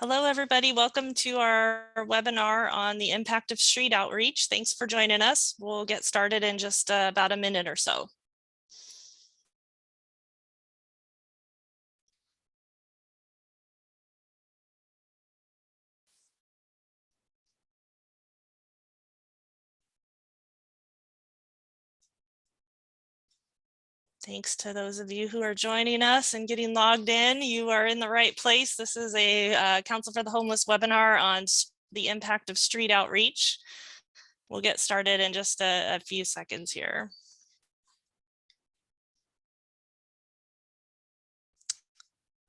Hello, everybody. Welcome to our webinar on the impact of street outreach. Thanks for joining us. We'll get started in just about a minute or so. Thanks to those of you who are joining us and getting logged in. You are in the right place. This is a Council for the Homeless webinar on the impact of street outreach. We'll get started in just a few seconds here.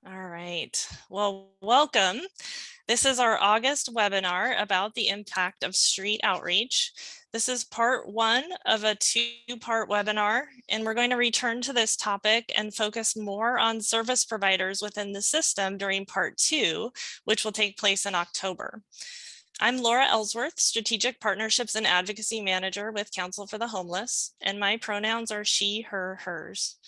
All right, well, welcome. This is our August webinar about the impact of street outreach. This is part one of a two-part webinar, and we're going to return to this topic and focus more on service providers within the system during part two, which will take place in October. I'm Laura Ellsworth, Strategic Partnerships and Advocacy Manager with Council for the Homeless, and my pronouns are she, her, hers.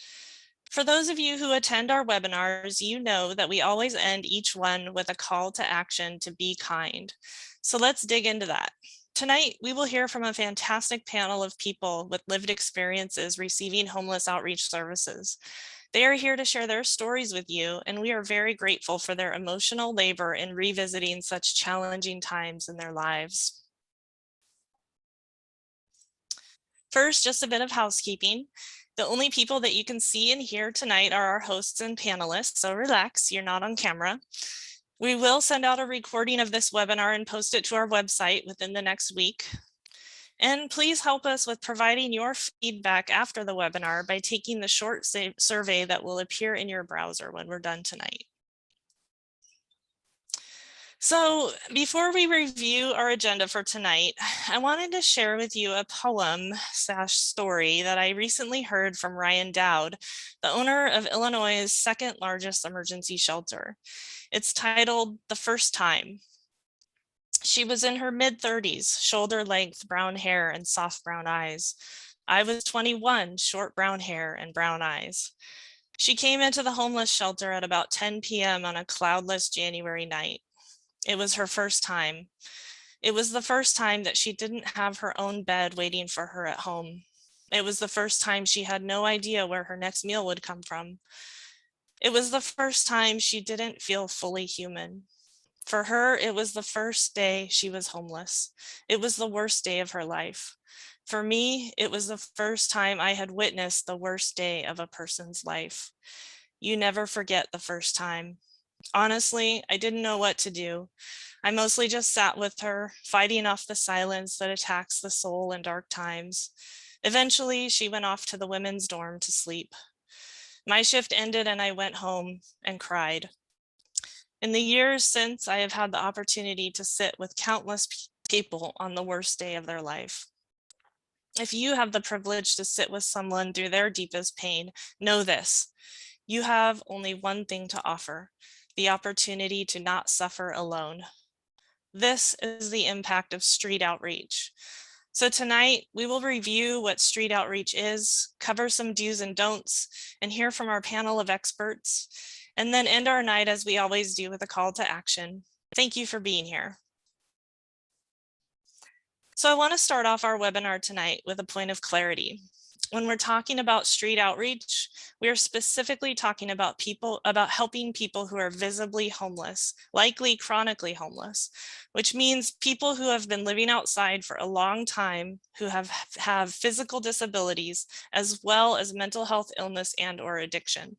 For those of you who attend our webinars, you know that we always end each one with a call to action to be kind. So let's dig into that. Tonight, we will hear from a fantastic panel of people with lived experiences receiving homeless outreach services. They are here to share their stories with you, and we are very grateful for their emotional labor in revisiting such challenging times in their lives. First, just a bit of housekeeping. The only people that you can see and hear tonight are our hosts and panelists, so relax, you're not on camera. We will send out a recording of this webinar and post it to our website within the next week. And please help us with providing your feedback after the webinar by taking the short survey that will appear in your browser when we're done tonight. So before we review our agenda for tonight, I wanted to share with you a poem / story that I recently heard from Ryan Dowd, the owner of Illinois' second largest emergency shelter. It's titled "The First Time." She was in her mid-30s, shoulder-length brown hair and soft brown eyes. I was 21, short brown hair and brown eyes. She came into the homeless shelter at about 10 p.m. on a cloudless January night. It was her first time. It was the first time that she didn't have her own bed waiting for her at home. It was the first time she had no idea where her next meal would come from. It was the first time she didn't feel fully human. For her, it was the first day she was homeless. It was the worst day of her life. For me, it was the first time I had witnessed the worst day of a person's life. You never forget the first time. Honestly, I didn't know what to do. I mostly just sat with her, fighting off the silence that attacks the soul in dark times. Eventually, she went off to the women's dorm to sleep. My shift ended and I went home and cried. In the years since, I have had the opportunity to sit with countless people on the worst day of their life. If you have the privilege to sit with someone through their deepest pain, know this: you have only one thing to offer: the opportunity to not suffer alone. This is the impact of street outreach. So tonight, we will review what street outreach is, cover some do's and don'ts, and hear from our panel of experts, and then end our night as we always do with a call to action. Thank you for being here. So I want to start off our webinar tonight with a point of clarity. When we're talking about street outreach, we are specifically talking about helping people who are visibly homeless, likely chronically homeless, which means people who have been living outside for a long time, who have physical disabilities, as well as mental health illness and or addiction.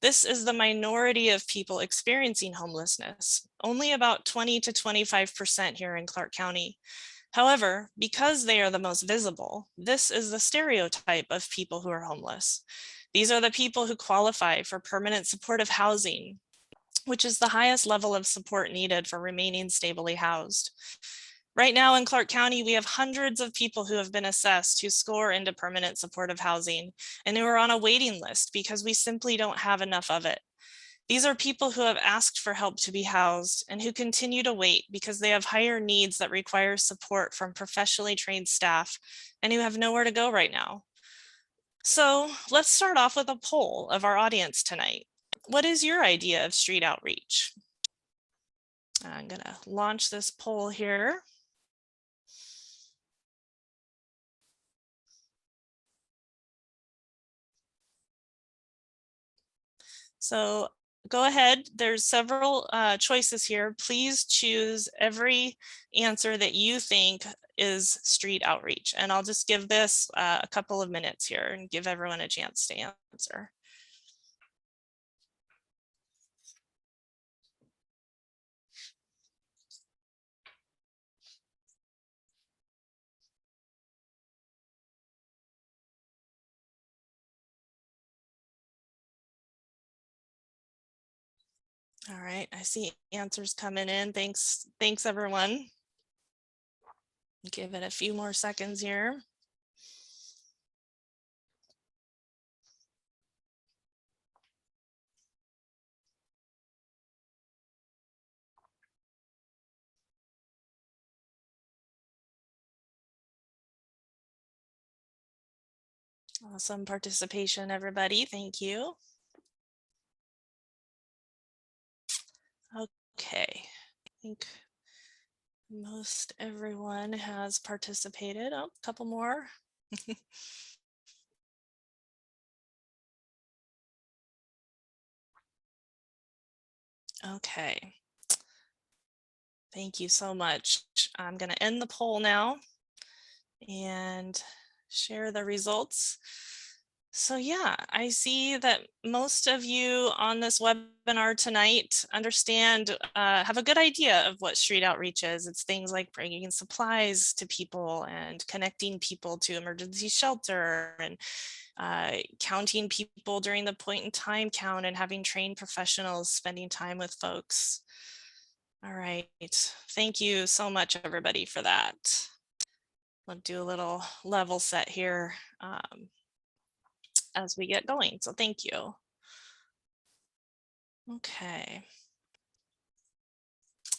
This is the minority of people experiencing homelessness, only about 20 to 25% here in Clark County. However, because they are the most visible, this is the stereotype of people who are homeless. These are the people who qualify for permanent supportive housing, which is the highest level of support needed for remaining stably housed. Right now in Clark County, we have hundreds of people who have been assessed who score into permanent supportive housing and who are on a waiting list because we simply don't have enough of it. These are people who have asked for help to be housed and who continue to wait because they have higher needs that require support from professionally trained staff and who have nowhere to go right now. So let's start off with a poll of our audience tonight. What is your idea of street outreach? I'm gonna launch this poll here. So go ahead, there's several choices here. Please choose every answer that you think is street outreach. And I'll just give this a couple of minutes here and give everyone a chance to answer. All right, I see answers coming in. Thanks everyone. Give it a few more seconds here. Awesome participation, everybody. Thank you. Okay, I think most everyone has participated. Oh, a couple more. Okay. Thank you so much. I'm going to end the poll now and share the results. So yeah, I see that most of you on this webinar tonight understand, have a good idea of what street outreach is. It's things like bringing supplies to people and connecting people to emergency shelter and counting people during the point in time count and having trained professionals spending time with folks. All right, thank you so much, everybody, for that. We'll do a little level set here as we get going, so thank you. Okay.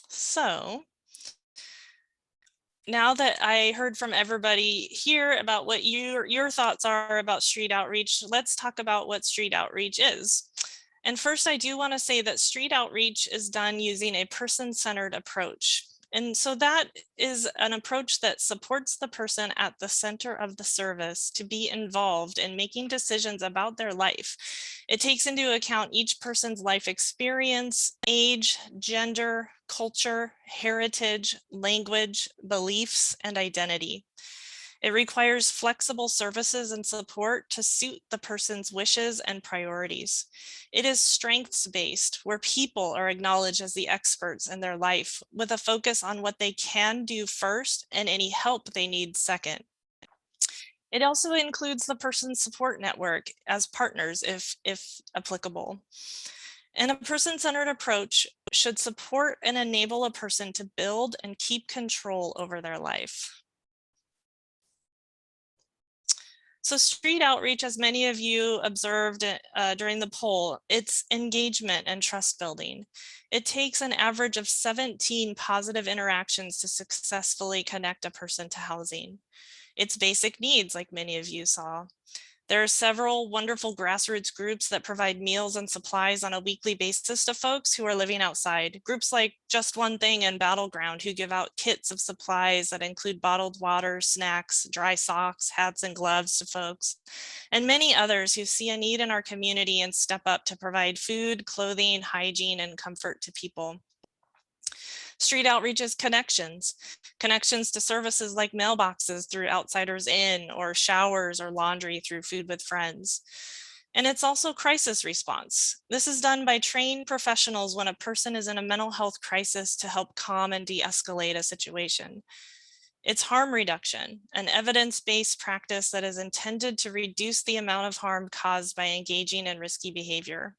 So now that I heard from everybody here about what your thoughts are about street outreach, let's talk about what street outreach is. And first, I do want to say that street outreach is done using a person-centered approach. And so that is an approach that supports the person at the center of the service to be involved in making decisions about their life. It takes into account each person's life experience, age, gender, culture, heritage, language, beliefs, and identity. It requires flexible services and support to suit the person's wishes and priorities. It is strengths-based, where people are acknowledged as the experts in their life, with a focus on what they can do first and any help they need second. It also includes the person's support network as partners, if applicable. And a person-centered approach should support and enable a person to build and keep control over their life. So street outreach, as many of you observed during the poll, it's engagement and trust building. It takes an average of 17 positive interactions to successfully connect a person to housing. It's basic needs, like many of you saw. There are several wonderful grassroots groups that provide meals and supplies on a weekly basis to folks who are living outside. Groups like Just One Thing and Battleground, who give out kits of supplies that include bottled water, snacks, dry socks, hats, and gloves to folks. And many others who see a need in our community and step up to provide food, clothing, hygiene, and comfort to people. Street outreach is connections to services like mailboxes through Outsiders Inn, or showers or laundry through Food with Friends. And it's also crisis response. This is done by trained professionals when a person is in a mental health crisis to help calm and de-escalate a situation. It's harm reduction, an evidence-based practice that is intended to reduce the amount of harm caused by engaging in risky behavior.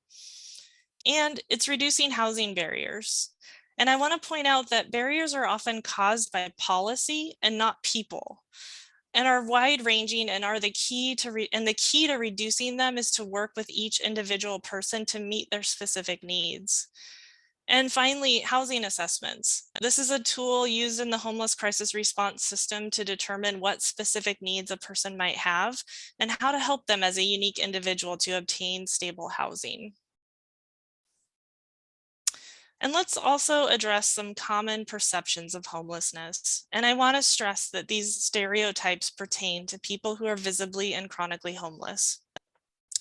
And it's reducing housing barriers. And I want to point out that barriers are often caused by policy and not people, and are wide ranging and are the key to reducing them is to work with each individual person to meet their specific needs. And finally, housing assessments. This is a tool used in the homeless crisis response system to determine what specific needs a person might have and how to help them as a unique individual to obtain stable housing. And let's also address some common perceptions of homelessness. And I want to stress that these stereotypes pertain to people who are visibly and chronically homeless.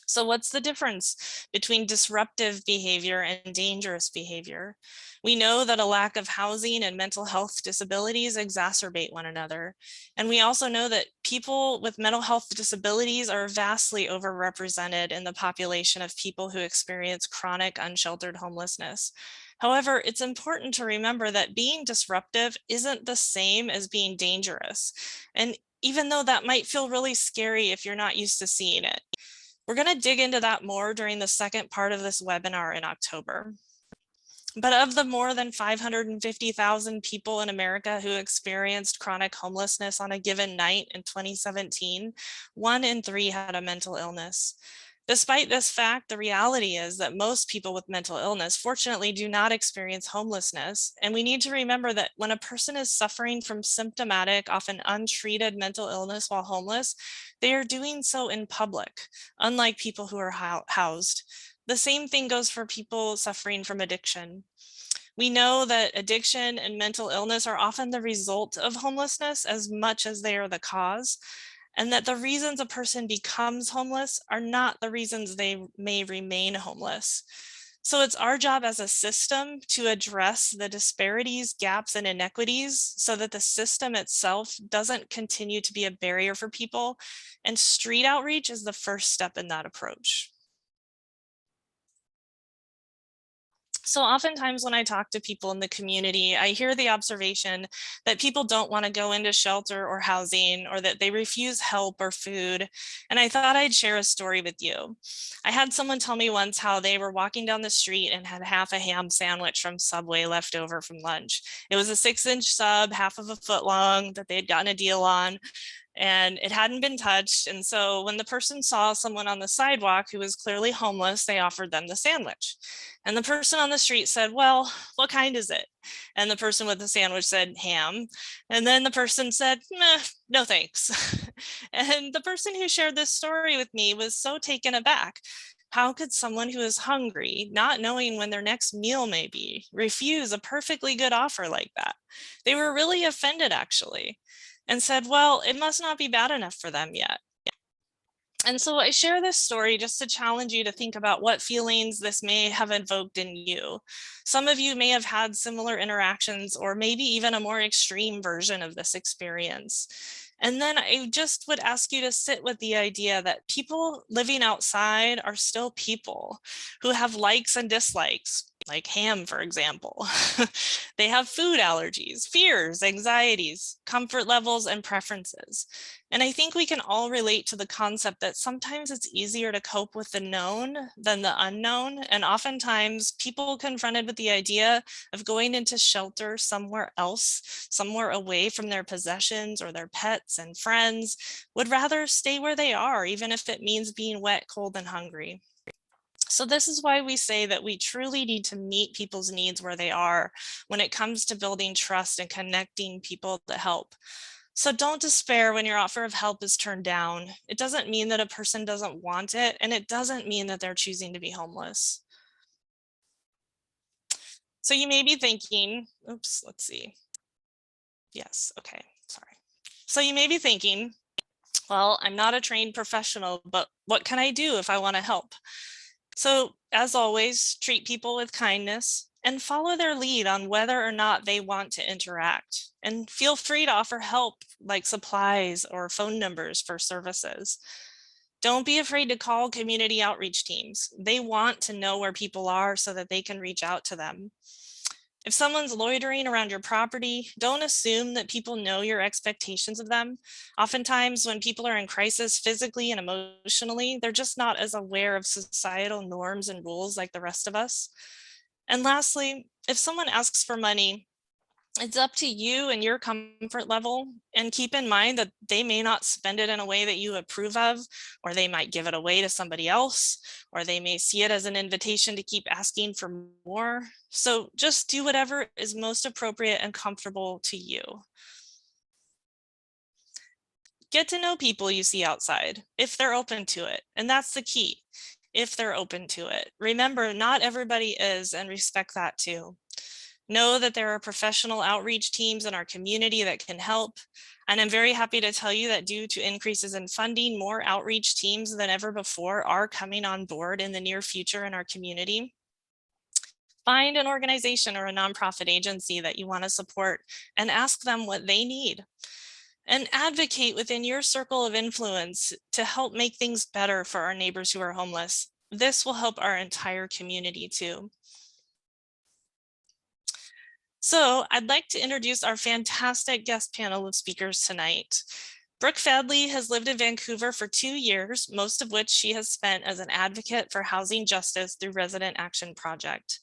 So what's the difference between disruptive behavior and dangerous behavior? We know that a lack of housing and mental health disabilities exacerbate one another. And we also know that people with mental health disabilities are vastly overrepresented in the population of people who experience chronic unsheltered homelessness. However, it's important to remember that being disruptive isn't the same as being dangerous. And even though that might feel really scary if you're not used to seeing it. We're going to dig into that more during the second part of this webinar in October. But of the more than 550,000 people in America who experienced chronic homelessness on a given night in 2017, 1 in 3 had a mental illness. Despite this fact, the reality is that most people with mental illness fortunately do not experience homelessness. And we need to remember that when a person is suffering from symptomatic, often untreated mental illness while homeless, they are doing so in public, unlike people who are housed. The same thing goes for people suffering from addiction. We know that addiction and mental illness are often the result of homelessness as much as they are the cause, and that the reasons a person becomes homeless are not the reasons they may remain homeless. So it's our job as a system to address the disparities, gaps, and inequities so that the system itself doesn't continue to be a barrier for people. And street outreach is the first step in that approach. So oftentimes when I talk to people in the community, I hear the observation that people don't want to go into shelter or housing, or that they refuse help or food. And I thought I'd share a story with you. I had someone tell me once how they were walking down the street and had half a ham sandwich from Subway left over from lunch. It was a 6-inch sub, half of a foot long, that they had gotten a deal on, and it hadn't been touched. And so when the person saw someone on the sidewalk who was clearly homeless, they offered them the sandwich. And the person on the street said, "Well, what kind is it?" And the person with the sandwich said, "Ham." And then the person said, "Meh, no thanks." And the person who shared this story with me was so taken aback. How could someone who is hungry, not knowing when their next meal may be, refuse a perfectly good offer like that? They were really offended, actually, and said, well, it must not be bad enough for them yet. And so I share this story just to challenge you to think about what feelings this may have invoked in you. Some of you may have had similar interactions, or maybe even a more extreme version of this experience. And then I just would ask you to sit with the idea that people living outside are still people who have likes and dislikes, like ham, for example. They have food allergies, fears, anxieties, comfort levels, and preferences. And I think we can all relate to the concept that sometimes it's easier to cope with the known than the unknown. And oftentimes people confronted with the idea of going into shelter somewhere else, somewhere away from their possessions or their pets and friends, would rather stay where they are, even if it means being wet, cold, and hungry. So this is why we say that we truly need to meet people's needs where they are when it comes to building trust and connecting people to help. So don't despair when your offer of help is turned down. It doesn't mean that a person doesn't want it, and it doesn't mean that they're choosing to be homeless. So you may be thinking, oops, let's see. Yes, okay, sorry. So you may be thinking, well, I'm not a trained professional, but what can I do if I want to help? So as always, treat people with kindness and follow their lead on whether or not they want to interact. And feel free to offer help like supplies or phone numbers for services. Don't be afraid to call community outreach teams. They want to know where people are so that they can reach out to them. If someone's loitering around your property, don't assume that people know your expectations of them. Oftentimes, when people are in crisis physically and emotionally, they're just not as aware of societal norms and rules like the rest of us. And lastly, if someone asks for money, it's up to you and your comfort level. And keep in mind that they may not spend it in a way that you approve of, or they might give it away to somebody else, or they may see it as an invitation to keep asking for more. So just do whatever is most appropriate and comfortable to you. Get to know people you see outside, if they're open to it. And that's the key, if they're open to it. Remember, not everybody is, and respect that too. Know that there are professional outreach teams in our community that can help. And I'm very happy to tell you that due to increases in funding, more outreach teams than ever before are coming on board in the near future in our community. Find an organization or a nonprofit agency that you want to support and ask them what they need. And advocate within your circle of influence to help make things better for our neighbors who are homeless. This will help our entire community too. So I'd like to introduce our fantastic guest panel of speakers tonight. Brooke Fadley has lived in Vancouver for 2 years, most of which she has spent as an advocate for housing justice through Resident Action Project.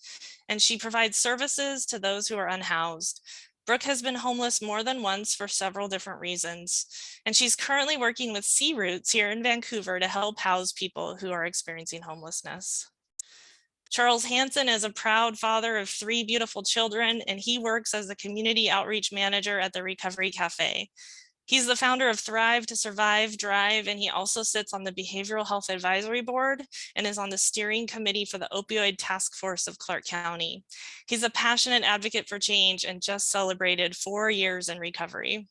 And she provides services to those who are unhoused. Brooke has been homeless more than once for several different reasons. And she's currently working with Sea Roots here in Vancouver to help house people who are experiencing homelessness. Charles Hansen is a proud father of 3 beautiful children, and he works as the community outreach manager at the Recovery Cafe. He's the founder of Thrive to Survive, Drive, and he also sits on the Behavioral Health Advisory Board and is on the steering committee for the Opioid Task Force of Clark County. He's a passionate advocate for change and just celebrated 4 years in recovery.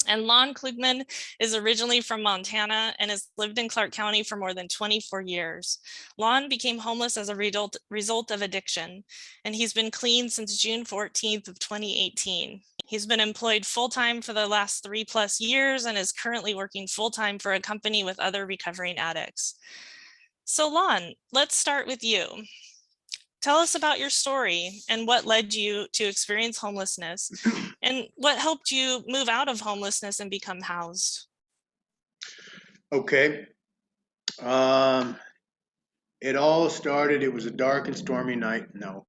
And Lon Klugman is originally from Montana and has lived in Clark County for more than 24 years. Lon became homeless as a result of addiction, and he's been clean since June 14th of 2018. He's been employed full-time for the last 3+ years and is currently working full-time for a company with other recovering addicts. So Lon, let's start with you. Tell us about your story and what led you to experience homelessness and what helped you move out of homelessness and become housed. Okay. It all started, it was a dark and stormy night. No,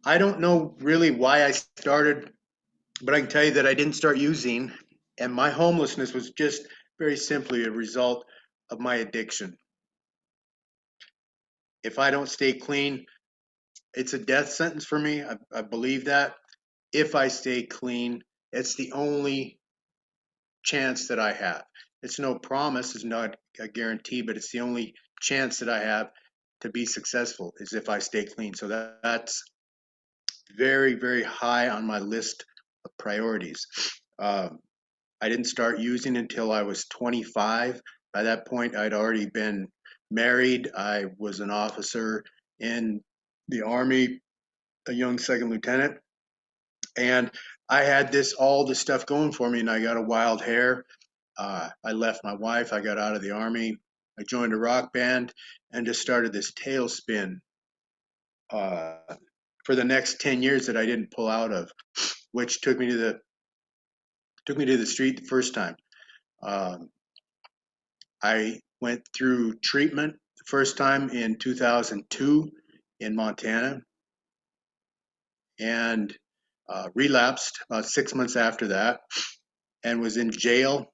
I don't know really why I started, but I can tell you that I didn't start using, and my homelessness was just very simply a result of my addiction. If I don't stay clean, it's a death sentence for me. I believe that. If I stay clean, it's the only chance that I have. It's no promise, it's not a guarantee, but it's the only chance that I have to be successful is if I stay clean. So that's very, very high on my list of priorities. I didn't start using until I was 25. By that point, I'd already been married. I was an officer in the Army, a young second lieutenant, and I had all this stuff going for me, and I got a wild hair. I left my wife. I got out of the Army. I joined a rock band and just started this tailspin uh, for the next 10 years that I didn't pull out of, which took me to the street the first time. Um, I went through treatment the first time in 2002 in Montana and relapsed about 6 months after that and was in jail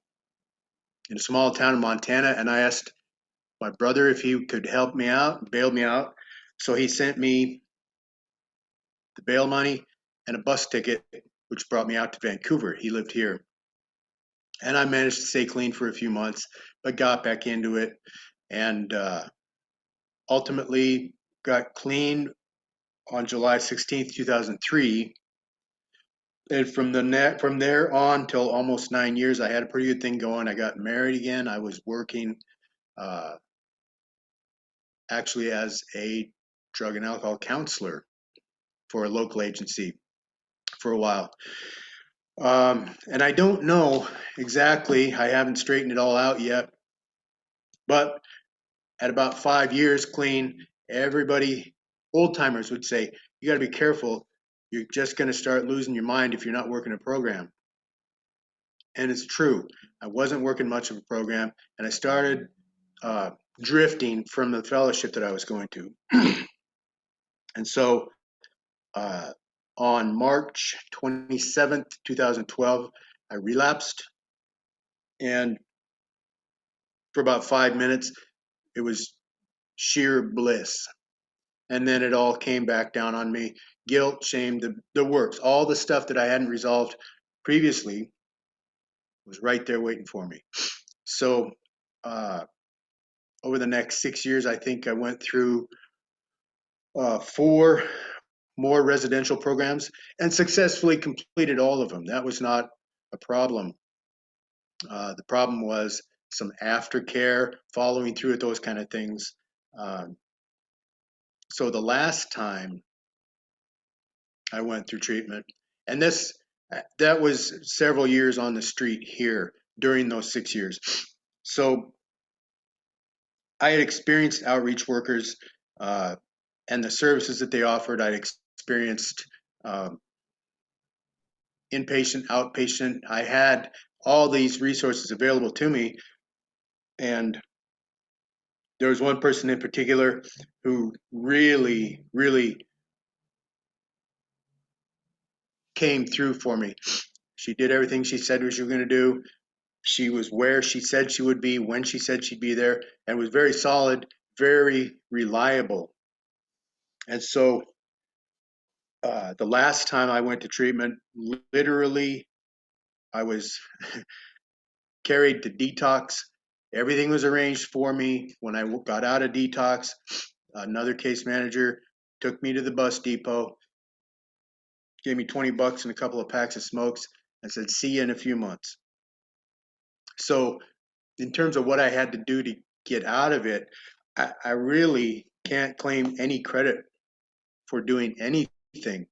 in a small town in Montana. And I asked my brother if he could help me out, bail me out. So he sent me the bail money and a bus ticket, which brought me out to Vancouver. He lived here. And I managed to stay clean for a few months, but got back into it and ultimately got clean on July 16th, 2003. And from there on till almost 9 years, I had a pretty good thing going. I got married again. I was working uh, actually as a drug and alcohol counselor for a local agency for a while. And I don't know exactly, I haven't straightened it all out yet, but at about 5 years clean, everybody, old timers would say, you got to be careful. You're just going to start losing your mind if you're not working a program. And it's true. I wasn't working much of a program, and I started drifting from the fellowship that I was going to. And so uh, on March 27th, 2012, I relapsed. And for about 5 minutes, it was sheer bliss. And then it all came back down on me. Guilt, shame, the works, all the stuff that I hadn't resolved previously was right there waiting for me. So uh, over the next 6 years, I think I went through four more residential programs and successfully completed all of them. That was not a problem. The problem was some aftercare, following through with those kind of things. So the last time I went through treatment, and that was several years on the street here during those 6 years. So I had experienced outreach workers and the services that they offered. I'd experienced inpatient, outpatient. I had all these resources available to me. And there was one person in particular who really, really came through for me. She did everything she said she was going to do. She was where she said she would be, when she said she'd be there, and was very solid, very reliable. And so the last time I went to treatment, literally, I was carried to detox. Everything was arranged for me. When I got out of detox, another case manager took me to the bus depot, gave me $20 and a couple of packs of smokes, and said, "See you in a few months." So in terms of what I had to do to get out of it, I really can't claim any credit for doing anything,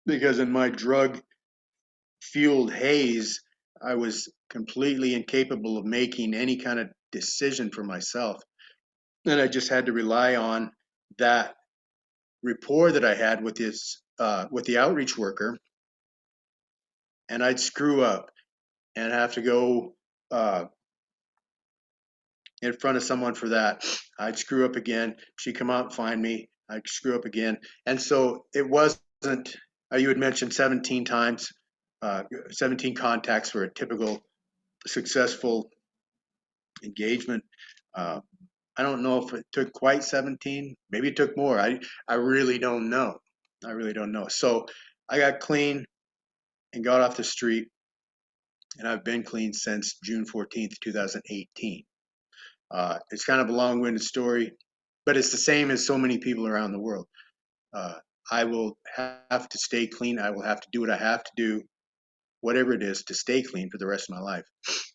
because in my drug fueled haze, I was completely incapable of making any kind of decision for myself. And I just had to rely on that rapport that I had with the outreach worker. And I'd screw up and have to go in front of someone for that. I'd screw up again. She'd come out and find me. I'd screw up again. And so it wasn't, you had mentioned 17 times, 17 contacts for a typical successful engagement. I don't know if it took quite 17. Maybe it took more. I really don't know. I really don't know. So I got clean and got off the street, and I've been clean since June 14th, 2018. It's kind of a long-winded story, but it's the same as so many people around the world. I will have to stay clean. I will have to do what I have to do, whatever it is, to stay clean for the rest of my life.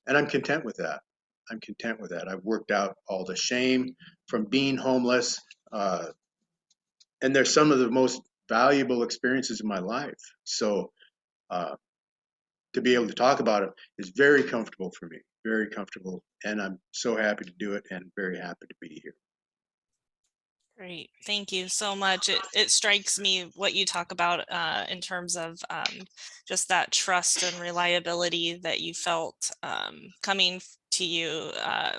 And I'm content with that. I'm content with that. I've worked out all the shame from being homeless. And they're some of the most valuable experiences of my life. So to be able to talk about it is very comfortable for me, very comfortable. And I'm so happy to do it and very happy to be here. Great. Thank you so much. It strikes me what you talk about in terms of just that trust and reliability that you felt coming to you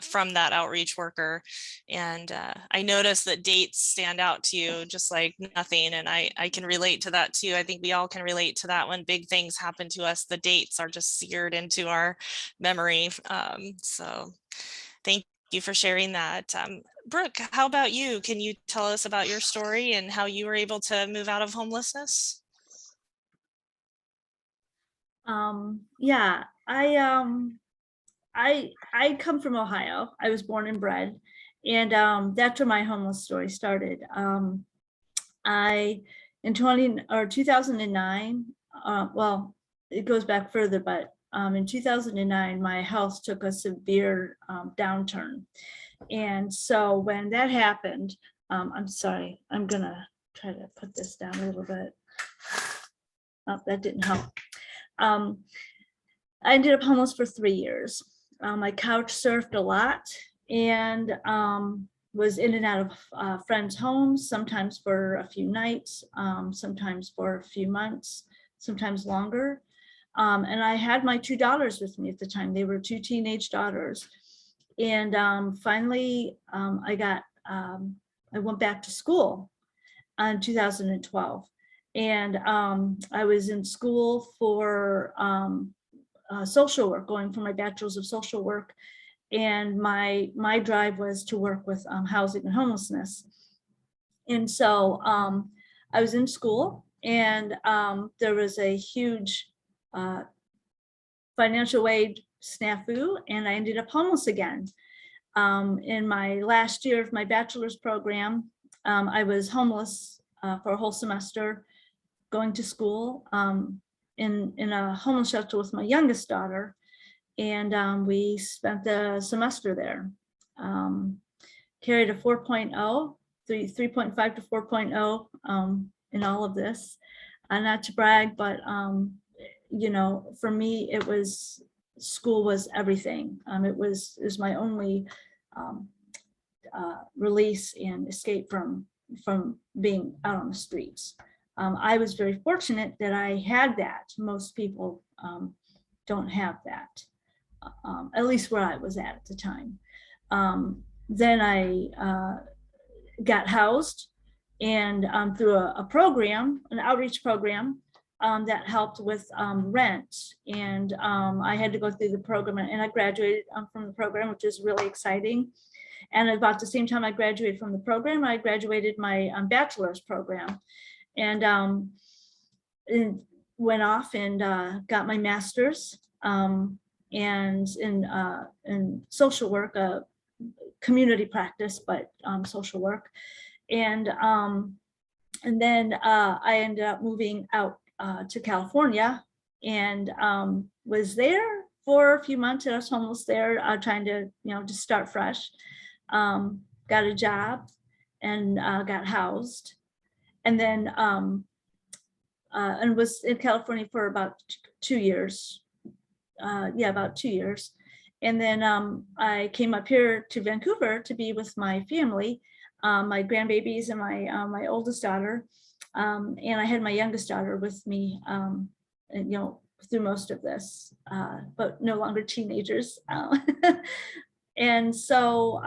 from that outreach worker. And I noticed that dates stand out to you just like nothing. And I can relate to that too. I think we all can relate to that. When big things happen to us, the dates are just seared into our memory. So thank you for sharing that. Brooke, how about you? Can you tell us about your story and how you were able to move out of homelessness? Yeah, I come from Ohio. I was born and bred, and that's where my homeless story started. I in 2009, well, it goes back further, but in 2009, my health took a severe downturn. And so when that happened, I'm sorry, I'm gonna try to put this down a little bit. Oh, that didn't help. I ended up homeless for 3 years. I couch surfed a lot and was in and out of friends' homes, sometimes for a few nights, sometimes for a few months, sometimes longer. And I had my 2 daughters with me at the time. They were 2 teenage daughters. And finally, I went back to school in 2012. And I was in school for social work, going for my bachelor's of social work. And my drive was to work with housing and homelessness. And so I was in school, and there was a huge financial aid snafu, and I ended up homeless again. In my last year of my bachelor's program, I was homeless for a whole semester, going to school in a homeless shelter with my youngest daughter. And we spent the semester there. Carried a 4.0, 3.5 to 4.0 in all of this. Not to brag, but you know, for me, it was, school was everything. It was my only release and escape from being out on the streets. I was very fortunate that I had that. Most people don't have that, at least where I was at the time. Then I got housed, and through a program, an outreach program that helped with rent. And I had to go through the program, and I graduated from the program, which is really exciting. And about the same time I graduated from the program, I graduated my bachelor's program, and went off and got my master's and in social work, community practice, but social work. And then I ended up moving out to California, and was there for a few months. I was homeless there, trying to, you know, just start fresh. Got a job and got housed, and then and was in California for about 2 years. Yeah, about 2 years. And then I came up here to Vancouver to be with my family, my grandbabies and my oldest daughter. And I had my youngest daughter with me, and, you know, through most of this, but no longer teenagers. And so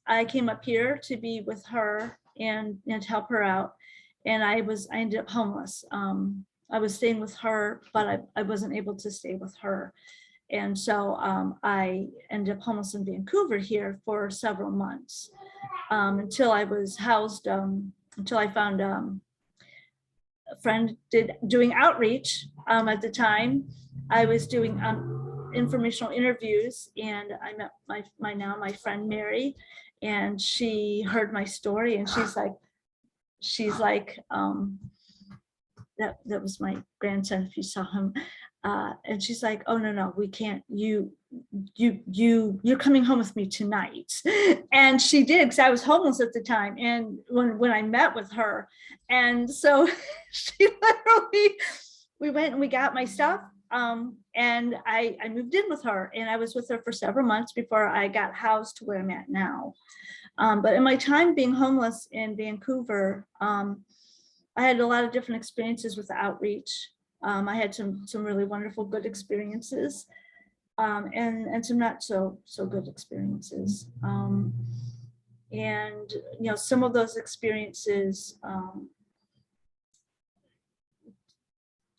I came up here to be with her and to help her out. And I ended up homeless. I was staying with her, but I wasn't able to stay with her. And so I ended up homeless in Vancouver here for several months, until I was housed, until I found a friend doing outreach. At the time, I was doing informational interviews, and I met my friend Mary, and she heard my story, and she's like, that was my grandson, if you saw him. And she's like, oh, no, we can't, you're coming home with me tonight. And she did, because I was homeless at the time. And when I met with her, and so she literally, we went and we got my stuff. And I moved in with her, and I was with her for several months before I got housed to where I'm at now. But in my time being homeless in Vancouver, I had a lot of different experiences with the outreach. I had some really wonderful, good experiences, and some not so good experiences. And you know, some of those experiences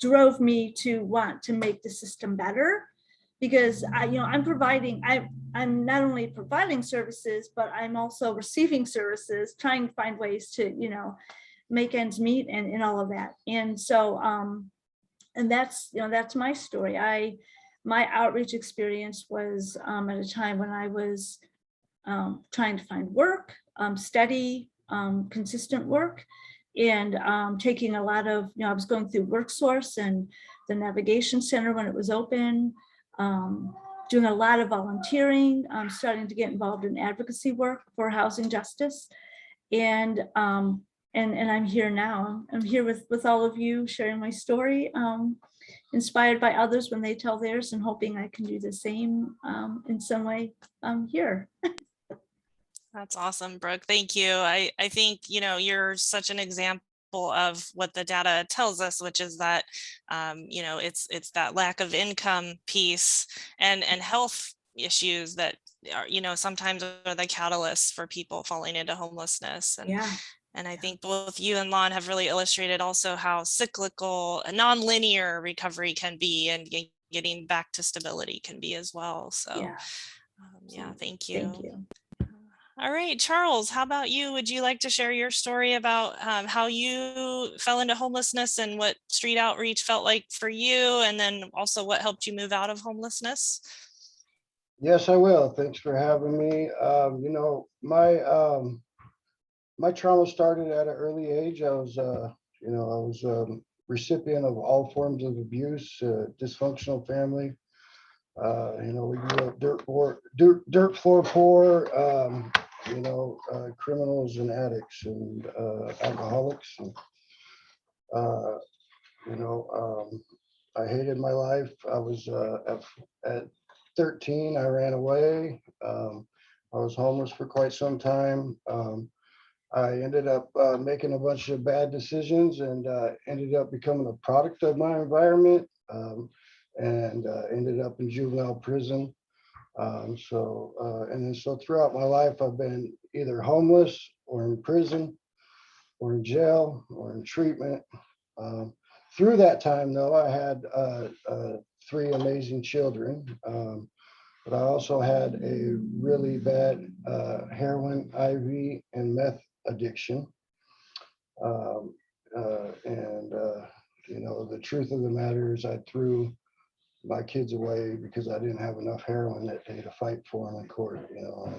drove me to want to make the system better, because I'm not only providing services, but I'm also receiving services, trying to find ways to, you know, make ends meet and all of that. And so and that's, you know, that's my story. My outreach experience was at a time when I was trying to find work, steady, consistent work, and taking a lot of, you know, I was going through WorkSource and the Navigation Center when it was open, doing a lot of volunteering, starting to get involved in advocacy work for housing justice. And I'm here now. I'm here with all of you, sharing my story, inspired by others when they tell theirs, and hoping I can do the same in some way here. That's awesome, Brooke. Thank you. I think, you know, you're such an example of what the data tells us, which is that, you know, it's that lack of income piece and health issues that are, you know, sometimes are the catalysts for people falling into homelessness. And Yeah. And I think both you and Lon have really illustrated also how cyclical, non-linear recovery can be, and getting back to stability can be as well. So yeah, thank you. Thank you. All right, Charles, how about you? Would you like to share your story about how you fell into homelessness and what street outreach felt like for you, and then also what helped you move out of homelessness? Yes, I will. Thanks for having me. You know, my trauma started at an early age. I was recipient of all forms of abuse, dysfunctional family. You know, we grew up dirt floor poor, you know, criminals and addicts and alcoholics. And, you know, I hated my life. I was at 13, I ran away. I was homeless for quite some time. I ended up making a bunch of bad decisions and ended up becoming a product of my environment, and ended up in juvenile prison. And then so throughout my life, I've been either homeless or in prison or in jail or in treatment. Through that time, though, I had 3 amazing children. But I also had a really bad heroin, IV, and meth addiction. You know, the truth of the matter is I threw my kids away because I didn't have enough heroin that day to fight for them in court, you know.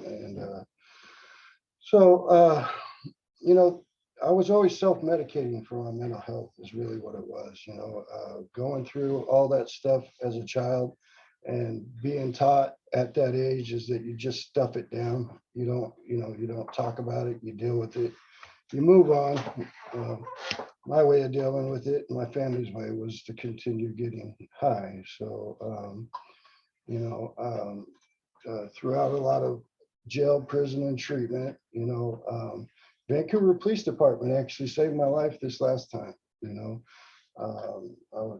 You know, I was always self-medicating for my mental health is really what it was, you know, going through all that stuff as a child and being taught at that age is that you just stuff it down. You don't, you know, you don't talk about it, you deal with it, you move on. My way of dealing with it, my family's way, was to continue getting high. So, you know, throughout a lot of jail, prison, and treatment, you know, Vancouver Police Department actually saved my life this last time, you know.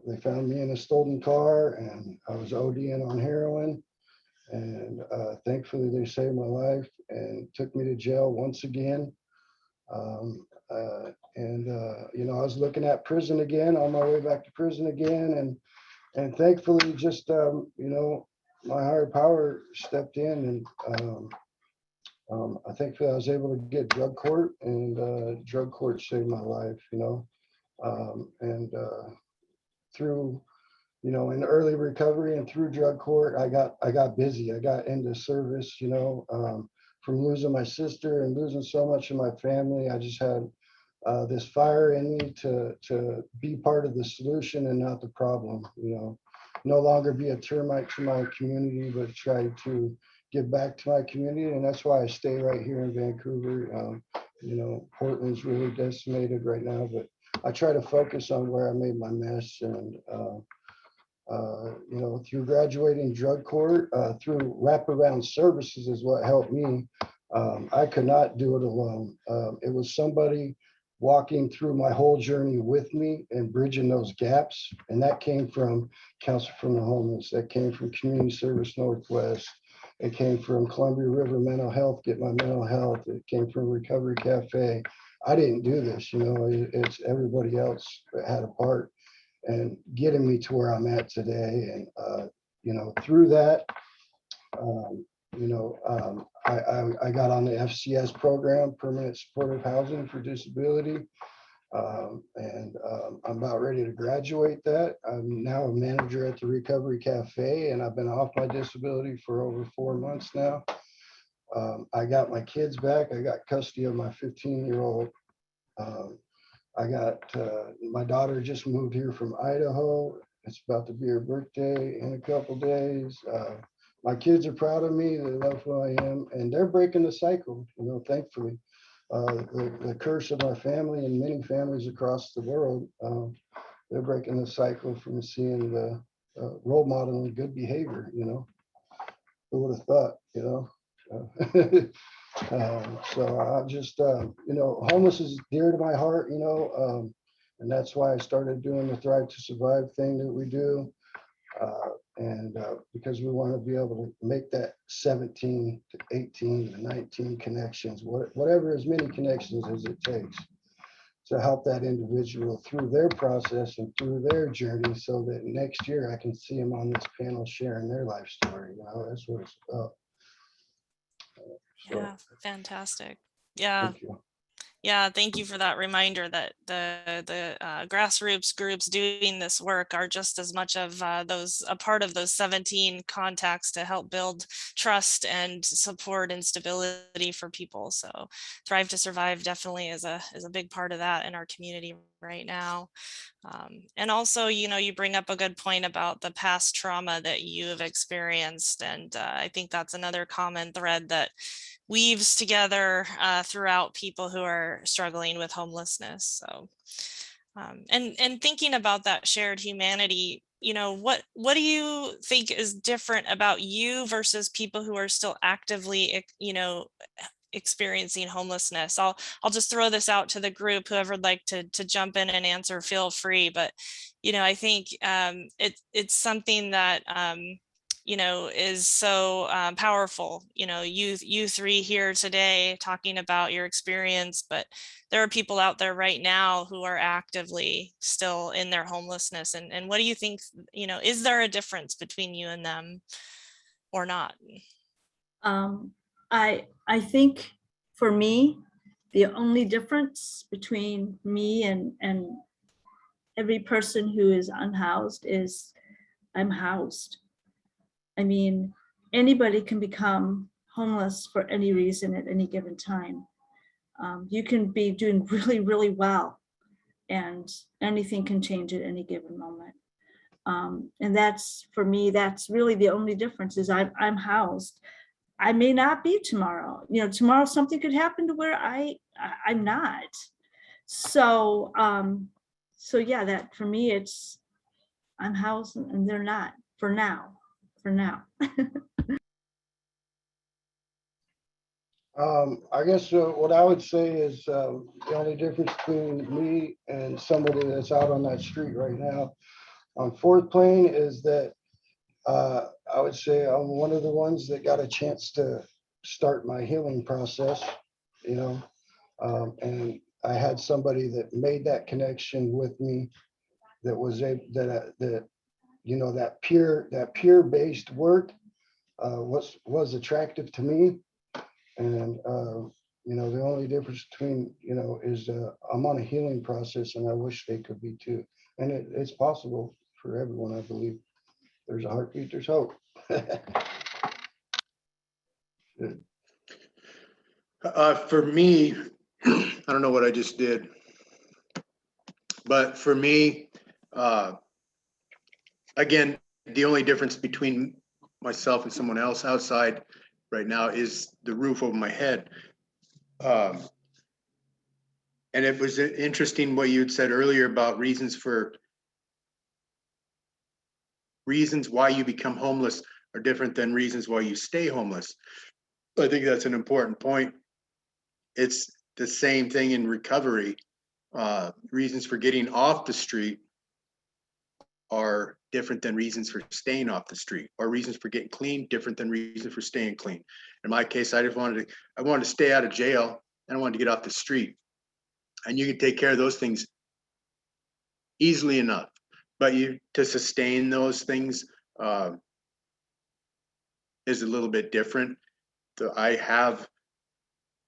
They found me in a stolen car and I was ODing on heroin, and thankfully they saved my life and took me to jail once again. You know, I was looking at prison again, on my way back to prison again, and thankfully just you know, my higher power stepped in, and I think that I was able to get drug court, and drug court saved my life, you know. Through, you know, in early recovery and through drug court, I got busy. I got into service, you know, from losing my sister and losing so much of my family. I just had this fire in me to be part of the solution and not the problem, you know. No longer be a termite to my community, but try to give back to my community. And that's why I stay right here in Vancouver. You know, Portland's really decimated right now, but I try to focus on where I made my mess. And you know, through graduating drug court, through wraparound services is what helped me. I could not do it alone. It was somebody walking through my whole journey with me and bridging those gaps. And that came from Counsel from the Homeless. That came from Community Service Northwest. It came from Columbia River Mental Health, Get My Mental Health. It came from Recovery Cafe. I didn't do this, you know, it's everybody else that had a part and getting me to where I'm at today. And, you know, through that, you know, I got on the FCS program, Permanent Supportive Housing for Disability. I'm about ready to graduate that. I'm now a manager at the Recovery Cafe, and I've been off my disability for over 4 months now. I got my kids back. I got custody of my 15-year-old. I got my daughter just moved here from Idaho. It's about to be her birthday in a couple days. My kids are proud of me. They love who I am, and they're breaking the cycle, you know, thankfully. The curse of my family and many families across the world, they're breaking the cycle from seeing the role model and good behavior, you know. Who would have thought, you know? So I just, you know, homeless is dear to my heart, you know, and that's why I started doing the Thrive to Survive thing that we do. Because we want to be able to make that 17 to 18 to 19 connections, whatever, as many connections as it takes to help that individual through their process and through their journey, so that next year I can see them on this panel sharing their life story. You know, that's what it's about. Yeah, fantastic. Yeah. Thank you. Yeah, thank you for that reminder that the grassroots groups doing this work are just as much of a part of those 17 contacts to help build trust and support and stability for people. So Thrive to Survive definitely is a big part of that in our community right now. And also, you bring up a good point about the past trauma that you have experienced. And I think that's another common thread that weaves together throughout people who are struggling with homelessness. So, and thinking about that shared humanity, what do you think is different about you versus people who are still actively, experiencing homelessness? I'll just throw this out to the group. Whoever would like to jump in and answer, feel free. But I think it's something that is so powerful. You three here today talking about your experience, but there are people out there right now who are actively still in their homelessness. And what do you think? Is there a difference between you and them or not? I think for me, the only difference between me and every person who is unhoused is I'm housed. I mean, anybody can become homeless for any reason at any given time. You can be doing really, really well, and anything can change at any given moment. And that's, for me, that's really the only difference is I'm housed. I may not be tomorrow. Tomorrow something could happen to where I'm not. So yeah, that for me it's I'm housed and they're not for now. For now. I guess what I would say is the only difference between me and somebody that's out on that street right now on Fourth Plain is that I would say I'm one of the ones that got a chance to start my healing process, and I had somebody that made that connection with me that was able that peer based work was attractive to me. And the only difference between is I'm on a healing process, and I wish they could be too. And it's possible for everyone, I believe. There's a heartbeat, there's hope. For me, I don't know what I just did, but for me, again, the only difference between myself and someone else outside right now is the roof over my head. And it was interesting what you had said earlier about reasons why you become homeless are different than reasons why you stay homeless. I think that's an important point. It's the same thing in recovery. Reasons for getting off the street are different than reasons for staying off the street, or reasons for getting clean different than reasons for staying clean. In my case, I wanted to stay out of jail, and I wanted to get off the street. And you can take care of those things easily enough, but to sustain those things is a little bit different. So I have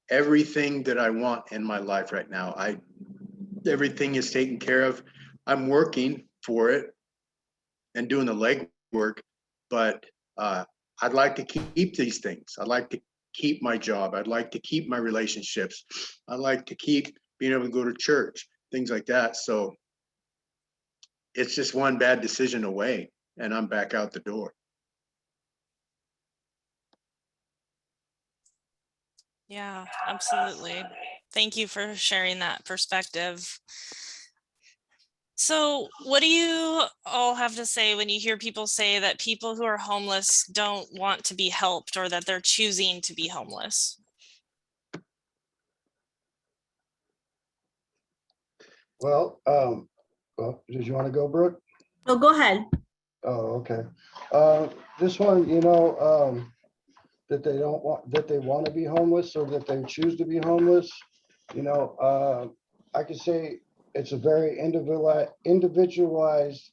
everything that I want in my life right now. Everything is taken care of. I'm working for it and doing the legwork, but I'd like to keep these things. I'd like to keep my job. I'd like to keep my relationships. I'd like to keep being able to go to church, things like that. So it's just one bad decision away, and I'm back out the door. Yeah, absolutely. Thank you for sharing that perspective. So what do you all have to say when you hear people say that people who are homeless don't want to be helped, or that they're choosing to be homeless? Well, did you want to go, Brooke? Oh, go ahead. Oh, okay. This one, that they want to be homeless, or that they choose to be homeless. I could say it's a very individualized,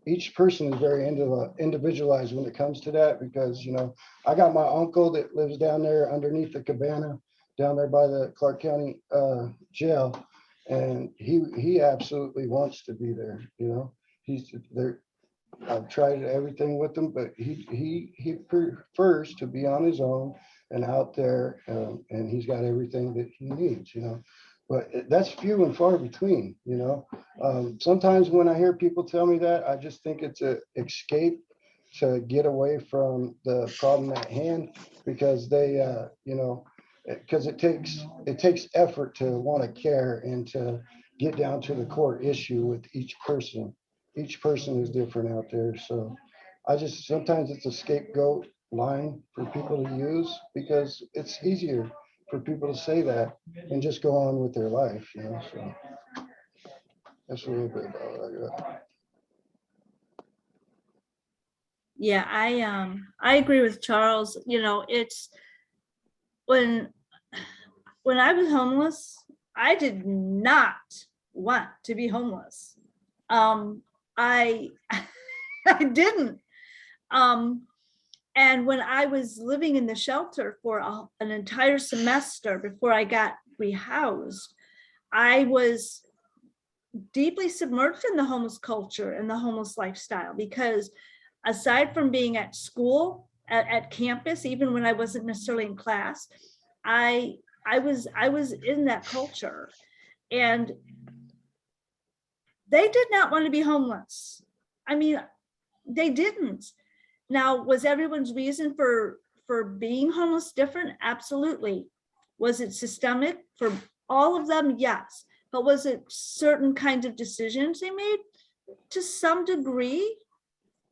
each person is very individualized when it comes to that, because, you know, I got my uncle that lives down there underneath the cabana, down there by the Clark County jail. And he absolutely wants to be there, you know, he's there. I've tried everything with him, but he prefers to be on his own and out there, and he's got everything that he needs, you know. But that's few and far between, you know. Sometimes when I hear people tell me that, I just think it's a escape to get away from the problem at hand, because they, you know, because it takes effort to want to care and to get down to the core issue with each person. Each person is different out there. So I just, sometimes it's a scapegoat line for people to use, because it's easier for people to say that and just go on with their life, you know. So that's a little bit about what I got. Yeah, I agree with Charles. You know, it's when I was homeless, I did not want to be homeless. I I didn't. And when I was living in the shelter for an entire semester before I got rehoused, I was deeply submerged in the homeless culture and the homeless lifestyle, because aside from being at school, at campus, even when I wasn't necessarily in class, I was in that culture, and they did not want to be homeless. I mean, they didn't. Now, was everyone's reason for being homeless different? Absolutely. Was it systemic for all of them? Yes. But was it certain kinds of decisions they made? To some degree,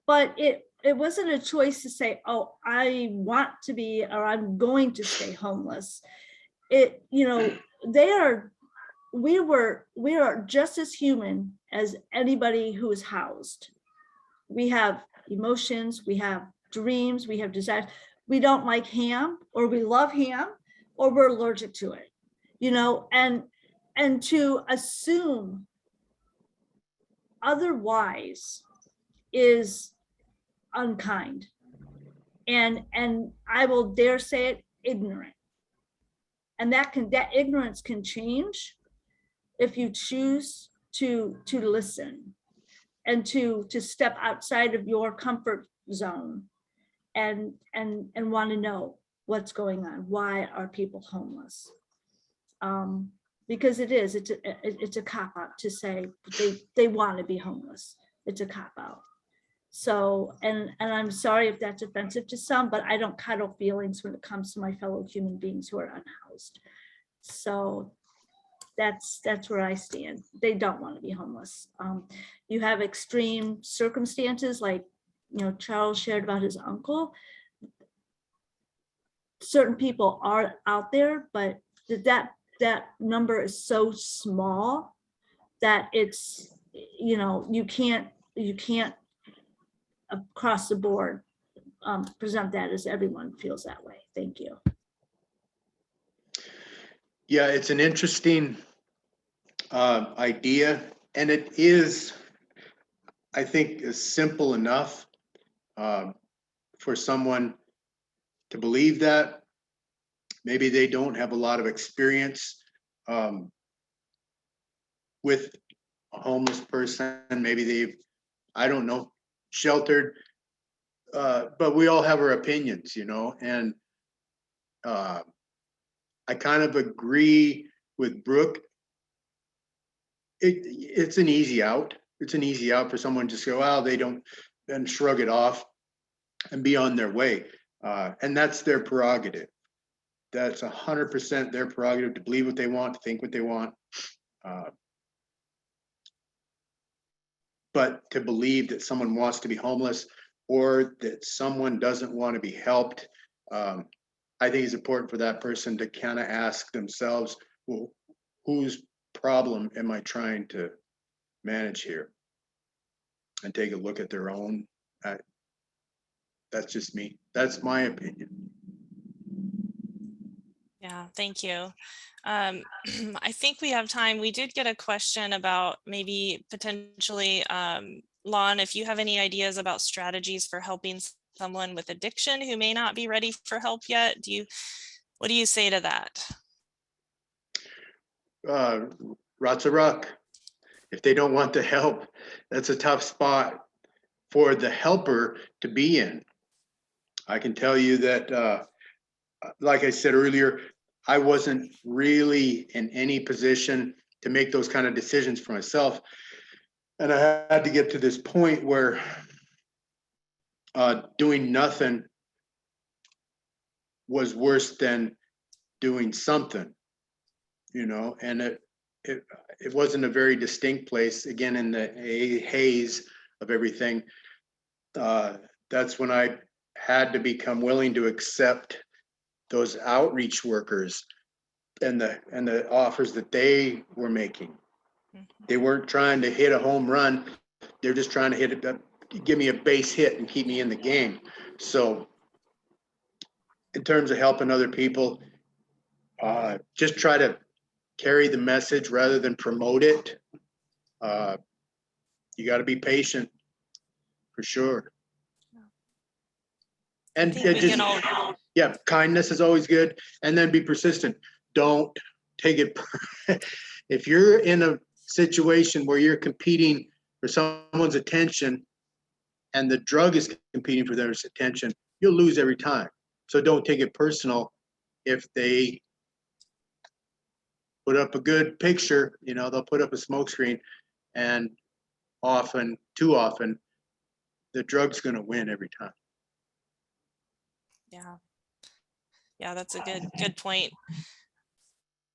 but it wasn't a choice to say, oh, I want to be, or I'm going to stay homeless. It, you know, we are just as human as anybody who is housed. We have emotions, we have dreams, we have desires. We don't like ham, or we love ham, or we're allergic to it, you know, and to assume otherwise is unkind, and I will dare say it, ignorant. And that ignorance can change if you choose to listen and to step outside of your comfort zone and want to know what's going on. Why are people homeless? Because it's a cop out to say they want to be homeless. It's a cop out. So, and I'm sorry if that's offensive to some, but I don't cuddle feelings when it comes to my fellow human beings who are unhoused. So that's where I stand. They don't want to be homeless. You have extreme circumstances, like, you know, Charles shared about his uncle. Certain people are out there, but that number is so small that it's, you know, you can't across the board present that as everyone feels that way. Thank you. Yeah, it's an interesting idea, and it is, I think, is simple enough for someone to believe that. Maybe they don't have a lot of experience with a homeless person. Maybe they've, I don't know, sheltered, but we all have our opinions, you know, and I kind of agree with Brooke. It's an easy out. It's an easy out for someone to just go, oh, they don't, and shrug it off and be on their way. And that's their prerogative. That's 100% their prerogative to believe what they want, to think what they want. But to believe that someone wants to be homeless or that someone doesn't want to be helped, I think it's important for that person to kind of ask themselves, well, whose problem am I trying to manage here? And take a look at their own. That's just me. That's my opinion. Yeah, thank you. I think we have time. We did get a question about maybe potentially Lon, if you have any ideas about strategies for helping someone with addiction who may not be ready for help yet, what do you say to that? Rots of ruck. If they don't want the help, that's a tough spot for the helper to be in. I can tell you that, like I said earlier, I wasn't really in any position to make those kind of decisions for myself. And I had to get to this point where doing nothing was worse than doing something, and it wasn't a very distinct place. Again, in the haze of everything, that's when I had to become willing to accept those outreach workers and the offers that they were making. They weren't trying to hit a home run. They're just trying to give me a base hit and keep me in the game. So in terms of helping other people, just try to carry the message rather than promote it. You got to be patient for sure. And kindness is always good. And then be persistent. Don't take it. If you're in a situation where you're competing for someone's attention and the drug is competing for their attention, you'll lose every time. So don't take it personal if they put up a good picture, they'll put up a smoke screen, and too often, the drug's going to win every time. Yeah, that's a good point.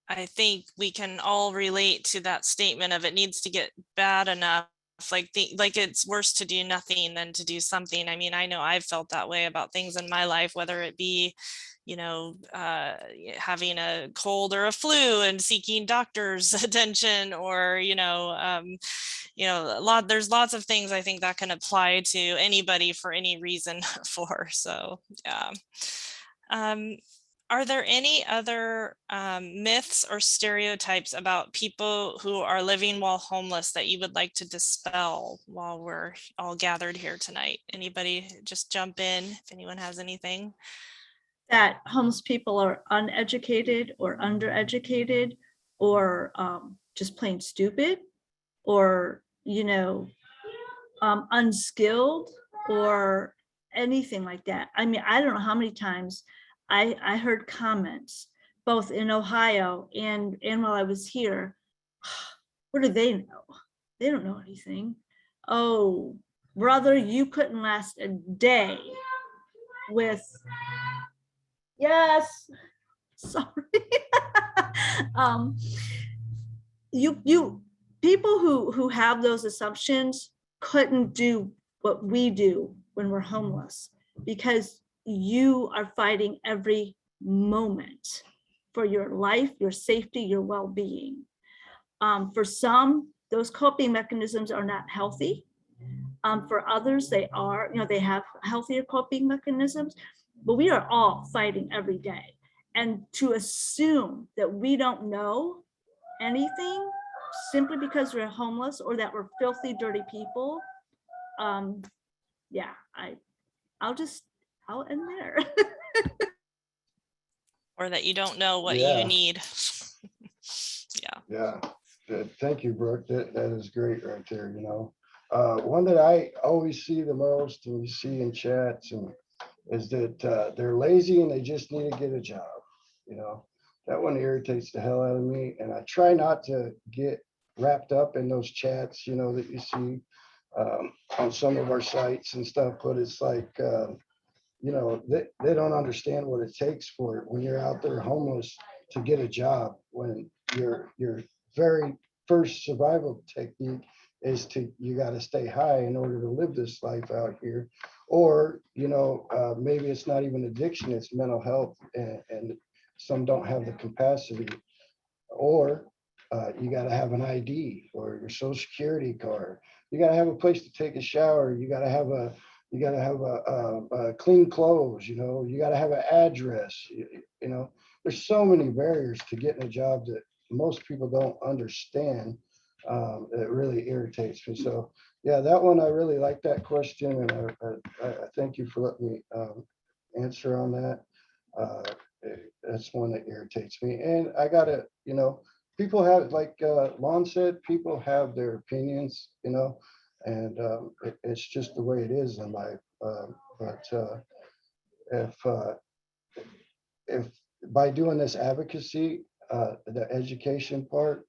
I think we can all relate to that statement of it needs to get bad enough, like it's worse to do nothing than to do something. I mean, I know I've felt that way about things in my life, whether it be, having a cold or a flu and seeking doctor's attention, or, there's lots of things I think that can apply to anybody for any reason for. So, yeah. Are there any other myths or stereotypes about people who are living while homeless that you would like to dispel while we're all gathered here tonight? Anybody just jump in if anyone has anything? That homeless people are uneducated or undereducated, or just plain stupid, or, unskilled, or anything like that. I mean, I don't know how many times I heard comments, both in Ohio and while I was here. What do they know? They don't know anything. Oh, brother, you couldn't last a day with, yes, sorry. You people who have those assumptions couldn't do what we do when we're homeless, because you are fighting every moment for your life, your safety, your well-being. For some, those coping mechanisms are not healthy. For others, they are, they have healthier coping mechanisms, but we are all fighting every day. And to assume that we don't know anything simply because we're homeless, or that we're filthy, dirty people, yeah, I'll end there. Or that you don't know what you need. Yeah. Thank you, Brooke. That is great right there. One that I always see the most, and you see in chats, is that they're lazy and they just need to get a job. That one irritates the hell out of me, and I try not to get wrapped up in those chats, that you see on some of our sites and stuff. But it's like, they don't understand what it takes for it when you're out there homeless to get a job, when your very first survival technique is you got to stay high in order to live this life out here. Or, maybe it's not even addiction, it's mental health, and some don't have the capacity. Or you got to have an ID or your social security card. You got to have a place to take a shower. You got to have clean clothes. You got to have an address. There's so many barriers to getting a job that most people don't understand. It really irritates me. So yeah, that one, I really like that question, and I thank you for letting me answer on that. That's one that irritates me. And I gotta, people have, like Lon said, people have their opinions, and it's just the way it is in life. But if if by doing this advocacy, the education part,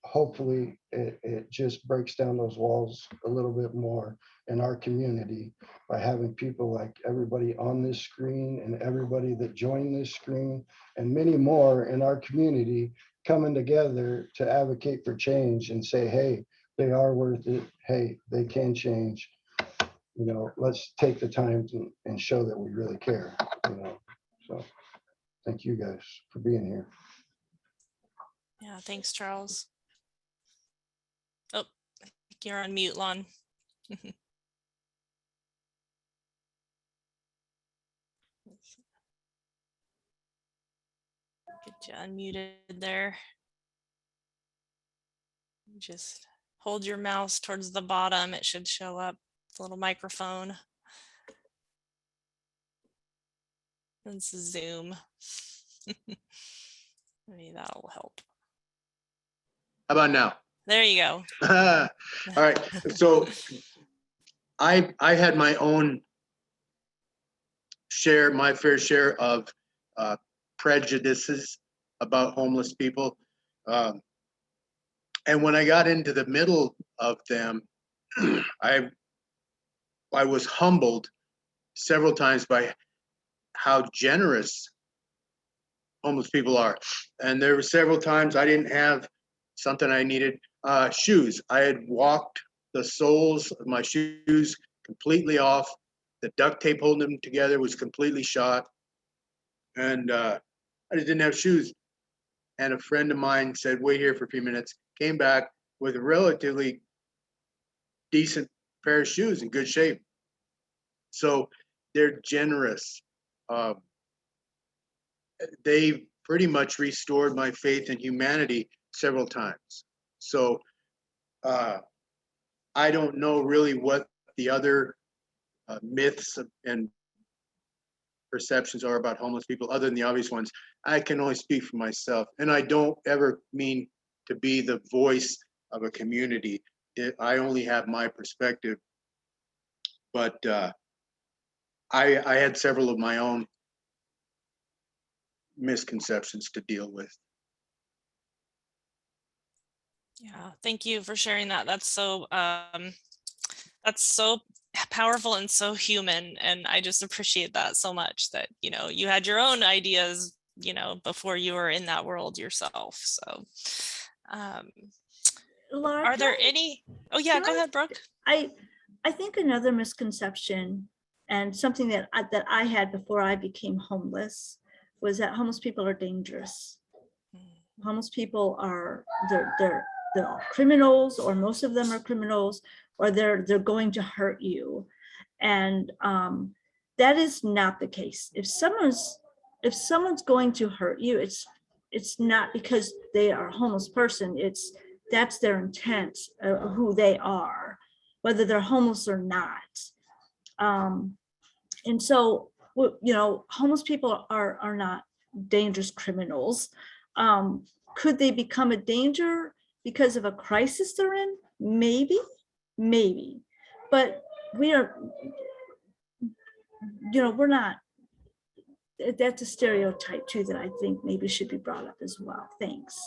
hopefully it just breaks down those walls a little bit more in our community by having people like everybody on this screen and everybody that joined this screen and many more in our community coming together to advocate for change and say, hey, they are worth it. Hey, they can change. Let's take the time and show that we really care. So thank you guys for being here. Yeah, thanks, Charles. Oh, you're on mute, Lon. Get you unmuted there. Just hold your mouse towards the bottom. It should show up, the little microphone. It's Zoom. Maybe that'll help. How about now? There you go. All right. So I had my own my fair share of prejudices about homeless people. And when I got into the middle of them, I was humbled several times by how generous homeless people are. And there were several times I didn't have something I needed. Shoes. I had walked the soles of my shoes completely off. The duct tape holding them together was completely shot. And I just didn't have shoes. And a friend of mine said, wait here for a few minutes, came back with a relatively decent pair of shoes in good shape. So they're generous. They pretty much restored my faith in humanity several times. So I don't know really what the other myths and perceptions are about homeless people other than the obvious ones. I can only speak for myself, and I don't ever mean to be the voice of a community. I only have my perspective, but I had several of my own misconceptions to deal with. Yeah, thank you for sharing that. That's so powerful and so human, and I just appreciate that so much, that you had your own ideas before you were in that world yourself. So Laura, are there any go ahead, Brooke. I think another misconception, and something that I had before I became homeless, was that homeless people are dangerous. Homeless people are they're criminals, or most of them are criminals, or they're going to hurt you. And that is not the case. If someone's going to hurt you, it's not because they are a homeless person. That's their intent, who they are, whether they're homeless or not. And so, homeless people are not dangerous criminals. Could they become a danger because of a crisis they're in? Maybe. But we're not. That's a stereotype too that I think maybe should be brought up as well. Thanks.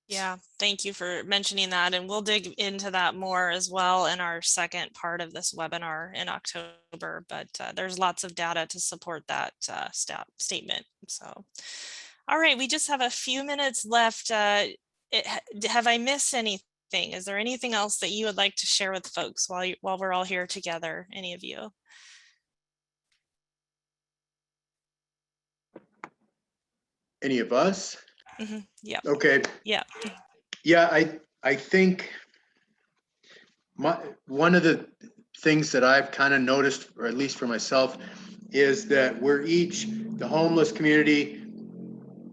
Yeah, thank you for mentioning that, and we'll dig into that more as well in our second part of this webinar in October, but there's lots of data to support that statement. So, all right, we just have a few minutes left. Have I missed anything? Is there anything else that you would like to share with folks while we're all here together, any of you? Any of us? Mm-hmm. Yeah. Okay. Yeah. Yeah, I think one of the things that I've kind of noticed, or at least for myself, is that the homeless community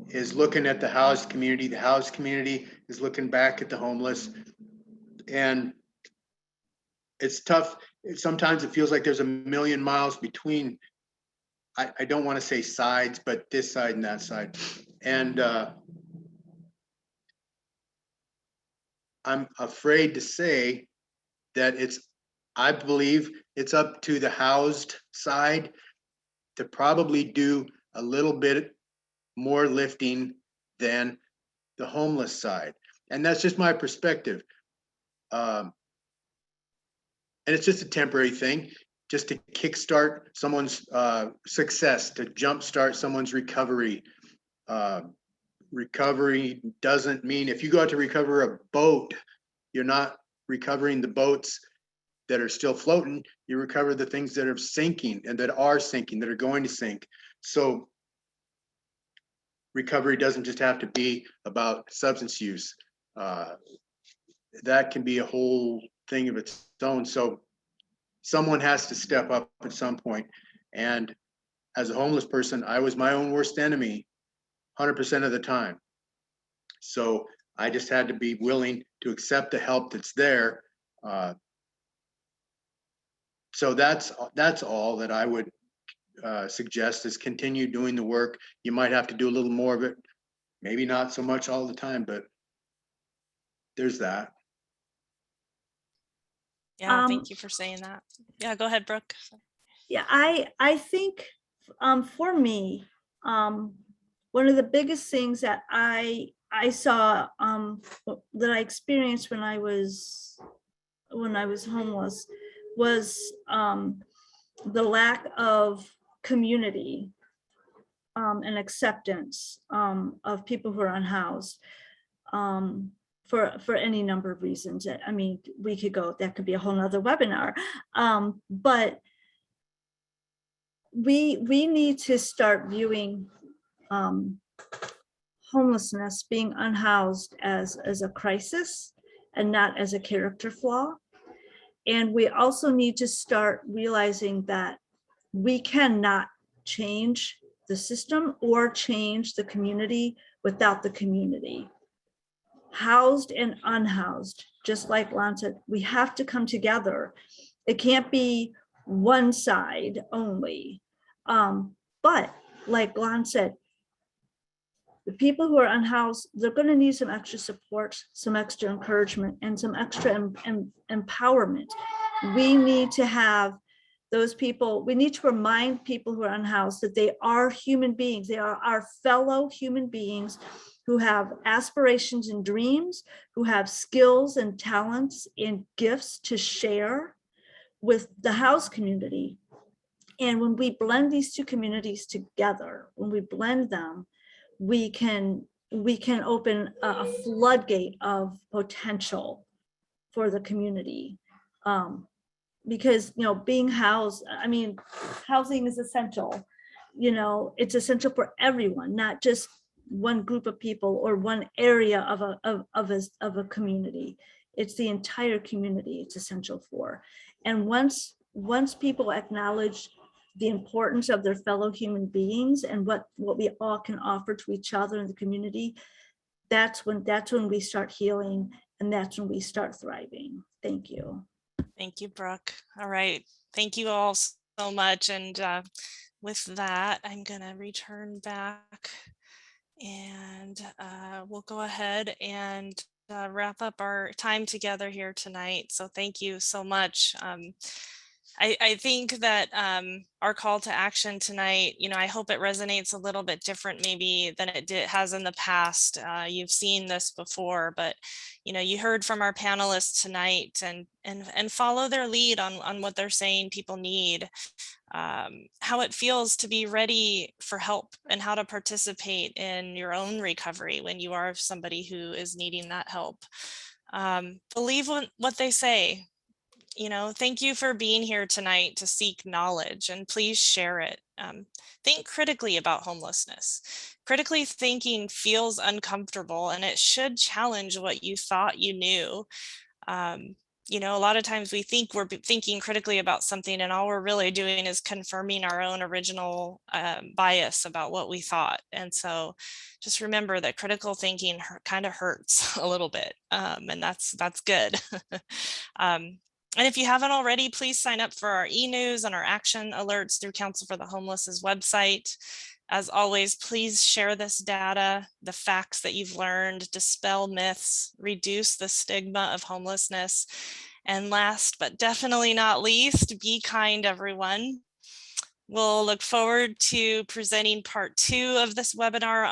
is looking at the housed community. The housed community is looking back at the homeless. And it's tough. Sometimes it feels like there's a million miles between, I don't want to say sides, but this side and that side. And I'm afraid to say that I believe it's up to the housed side to probably do a little bit more lifting than the homeless side. And that's just my perspective. And it's just a temporary thing, just to kickstart someone's success, to jumpstart someone's recovery. Recovery doesn't mean if you go out to recover a boat, you're not recovering the boats that are still floating. You recover the things that are sinking and that are sinking, that are going to sink. So recovery doesn't just have to be about substance use. That can be a whole thing of its own. So someone has to step up at some point. And as a homeless person, I was my own worst enemy 100% of the time. So I just had to be willing to accept the help that's there. So that's all that I would suggest, is continue doing the work. You might have to do a little more of it, maybe not so much all the time, but there's that. Yeah, thank you for saying that. Yeah, go ahead, Brooke. Yeah, I think for me, one of the biggest things that I saw that I experienced when I was homeless was the lack of community and acceptance of people who are unhoused. For any number of reasons. I mean, that could be a whole nother webinar. But we need to start viewing homelessness, being unhoused, as a crisis and not as a character flaw. And we also need to start realizing that we cannot change the system or change the community without the community. Housed and unhoused, just like Lon said, we have to come together. It can't be one side only. But like Lon said, the people who are unhoused, they're going to need some extra support, some extra encouragement, and some extra empowerment. We need to have those people, we need to remind people who are unhoused that they are human beings. They are our fellow human beings who have aspirations and dreams, who have skills and talents and gifts to share with the house community. And when we blend these two communities together, when we blend them, we can open a floodgate of potential for the community. Because, being housed, I mean, housing is essential. It's essential for everyone, not just one group of people or one area of a community. It's the entire community it's essential for. And once people acknowledge the importance of their fellow human beings and what we all can offer to each other in the community, that's when we start healing, and that's when we start thriving. Thank you. Thank you, Brooke. All right. Thank you all so much. And with that, I'm going to return back, and we'll go ahead and wrap up our time together here tonight. So thank you so much. I think that our call to action tonight, I hope it resonates a little bit different maybe than it has in the past. You've seen this before, but you heard from our panelists tonight, and follow their lead on what they're saying people need, how it feels to be ready for help, and how to participate in your own recovery when you are somebody who is needing that help. Believe what they say. Thank you for being here tonight to seek knowledge, and please share it. Think critically about homelessness. Critically thinking feels uncomfortable, and it should challenge what you thought you knew. you know, a lot of times we think we're thinking critically about something, and all we're really doing is confirming our own original bias about what we thought. And so just remember that critical thinking kind of hurts a little bit, and that's good. And if you haven't already, please sign up for our e-news and our action alerts through Council for the Homeless's website. As always, please share this data, the facts that you've learned, dispel myths, reduce the stigma of homelessness. And last, but definitely not least, be kind, everyone. We'll look forward to presenting part 2 of this webinar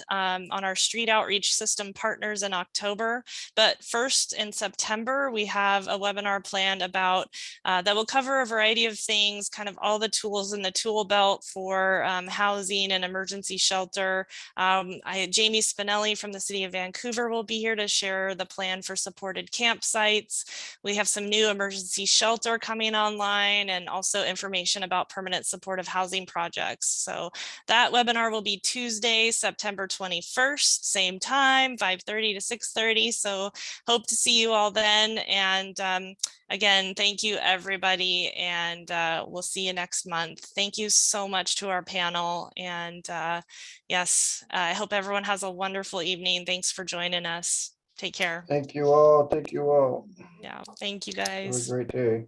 on our street outreach system partners in October. But first, in September, we have a webinar planned about that will cover a variety of things, kind of all the tools in the tool belt for housing and emergency shelter. Jamie Spinelli from the City of Vancouver will be here to share the plan for supported campsites. We have some new emergency shelter coming online, and also information about permanent supportive housing projects. So that webinar will be Tuesday, September 21st, same time, 5:30 to 6:30. So hope to see you all then. And again, thank you, everybody. And we'll see you next month. Thank you so much to our panel. And yes, I hope everyone has a wonderful evening. Thanks for joining us. Take care. Thank you all. Thank you all. Yeah, thank you Have a guys. great day.